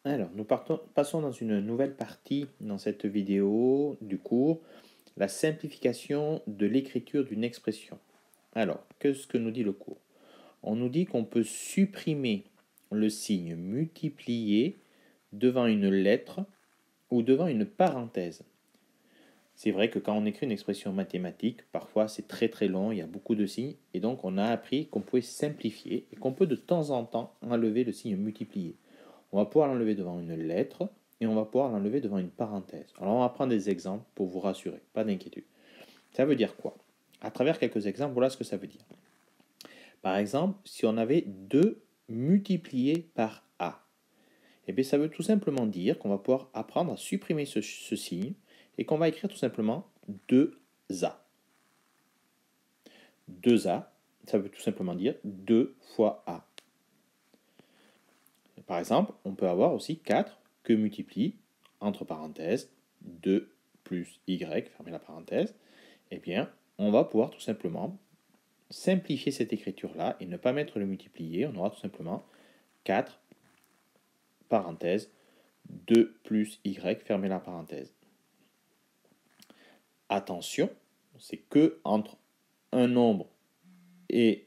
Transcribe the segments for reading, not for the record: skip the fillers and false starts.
Alors, passons dans une nouvelle partie dans cette vidéo du cours, la simplification de l'écriture d'une expression. Alors, qu'est-ce que nous dit le cours? On nous dit qu'on peut supprimer le signe multiplié devant une lettre ou devant une parenthèse. C'est vrai que quand on écrit une expression mathématique, parfois c'est très très long, il y a beaucoup de signes, et donc on a appris qu'on pouvait simplifier et qu'on peut de temps en temps enlever le signe multiplié. On va pouvoir l'enlever devant une lettre et on va pouvoir l'enlever devant une parenthèse. Alors on va prendre des exemples pour vous rassurer, pas d'inquiétude. Ça veut dire quoi? À travers quelques exemples, voilà ce que ça veut dire. Par exemple, si on avait 2 multiplié par A, eh bien ça veut tout simplement dire qu'on va pouvoir apprendre à supprimer ce signe et qu'on va écrire tout simplement 2A. 2A, ça veut tout simplement dire 2 fois A. Par exemple, on peut avoir aussi 4 que multiplie, entre parenthèses, 2 plus y, fermez la parenthèse. Eh bien, on va pouvoir tout simplement simplifier cette écriture-là et ne pas mettre le multiplié. On aura tout simplement 4, parenthèse, 2 plus y, fermez la parenthèse. Attention, c'est que entre un nombre et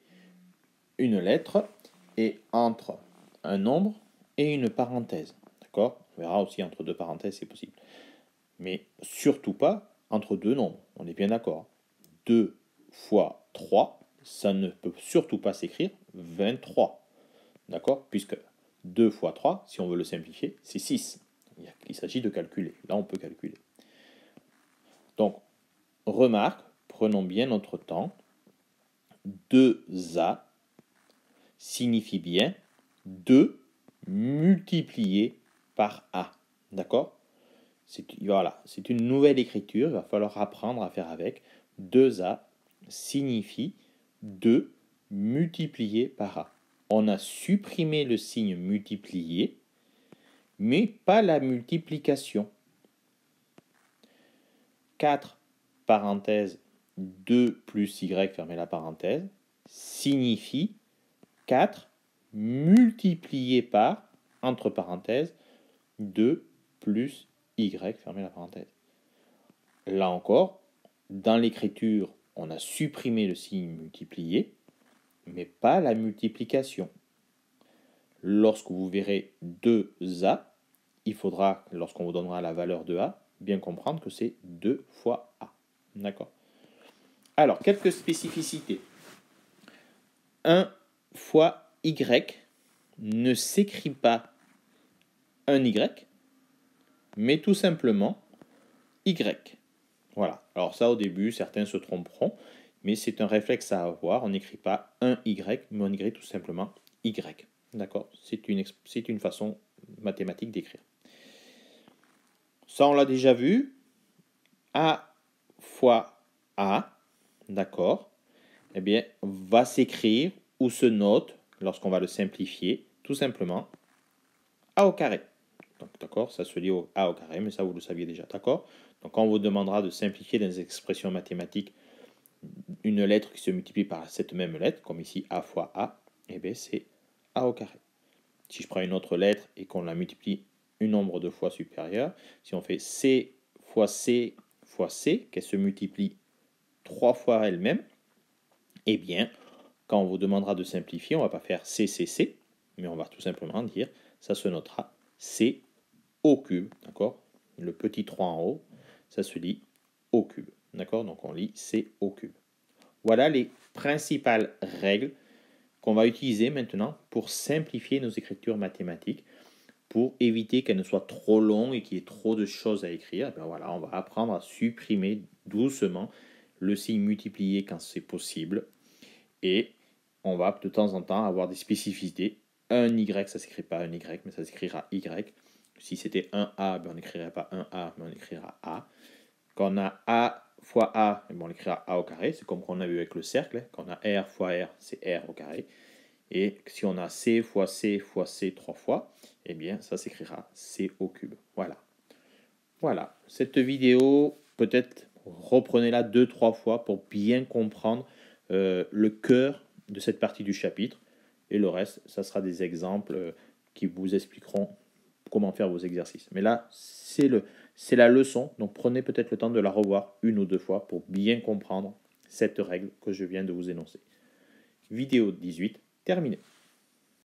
une lettre et entre un nombre et une parenthèse. D'accord? On verra aussi entre deux parenthèses, c'est possible. Mais surtout pas entre deux nombres. On est bien d'accord. 2 fois 3, ça ne peut surtout pas s'écrire 23. D'accord? Puisque 2 fois 3, si on veut le simplifier, c'est 6. Il s'agit de calculer. Là, on peut calculer. Donc, remarque, prenons bien notre temps. 2A signifie bien 2 multiplié par A. D'accord? Voilà, c'est une nouvelle écriture, il va falloir apprendre à faire avec. 2A signifie 2 multiplié par A. On a supprimé le signe multiplié, mais pas la multiplication. 4, parenthèse, 2 plus y, fermez la parenthèse, signifie 4 multiplié par, entre parenthèses, 2 plus y, fermez la parenthèse. Là encore, dans l'écriture, on a supprimé le signe multiplié, mais pas la multiplication. Lorsque vous verrez 2A, il faudra, lorsqu'on vous donnera la valeur de A, bien comprendre que c'est 2 fois A. D'accord? Alors, quelques spécificités. 1 fois Y ne s'écrit pas un Y, mais tout simplement Y. Voilà. Alors ça, au début, certains se tromperont, mais c'est un réflexe à avoir. On n'écrit pas un Y, mais on écrit tout simplement Y. D'accord? C'est une façon mathématique d'écrire. Ça, on l'a déjà vu. A fois A, d'accord, eh bien, va s'écrire ou se note, lorsqu'on va le simplifier, tout simplement A au carré. Donc, d'accord, ça se lit au A au carré, mais ça, vous le saviez déjà, d'accord? Donc, quand on vous demandera de simplifier des expressions mathématiques une lettre qui se multiplie par cette même lettre, comme ici A fois A, eh bien, c'est A au carré. Si je prends une autre lettre et qu'on la multiplie un nombre de fois supérieur, si on fait C fois C fois C, qu'elle se multiplie 3 fois elle-même, eh bien, quand on vous demandera de simplifier, on ne va pas faire C, C, C, mais on va tout simplement dire, ça se notera C au cube, d'accord? Le petit 3 en haut, ça se lit au cube, d'accord? Donc on lit C au cube. Voilà les principales règles qu'on va utiliser maintenant pour simplifier nos écritures mathématiques, pour éviter qu'elles ne soient trop longues et qu'il y ait trop de choses à écrire. Ben voilà, on va apprendre à supprimer doucement le signe multiplié quand c'est possible. Et on va de temps en temps avoir des spécificités. Un Y, ça ne s'écrit pas un Y, mais ça s'écrira Y. Si c'était un A, ben on n'écrirait pas un A, mais on écrira A. Quand on a A fois A, on écrira A au carré. C'est comme qu'on a vu avec le cercle. Quand on a R fois R, c'est R au carré. Et si on a C fois C fois C 3 fois, eh bien, ça s'écrira C au cube. Voilà. Voilà. Cette vidéo, peut-être reprenez-la 2-3 fois pour bien comprendre le cœur de cette partie du chapitre. Et le reste, ça sera des exemples qui vous expliqueront comment faire vos exercices. Mais là, c'est la leçon, donc prenez peut-être le temps de la revoir 1 ou 2 fois pour bien comprendre cette règle que je viens de vous énoncer. Vidéo 18, terminée.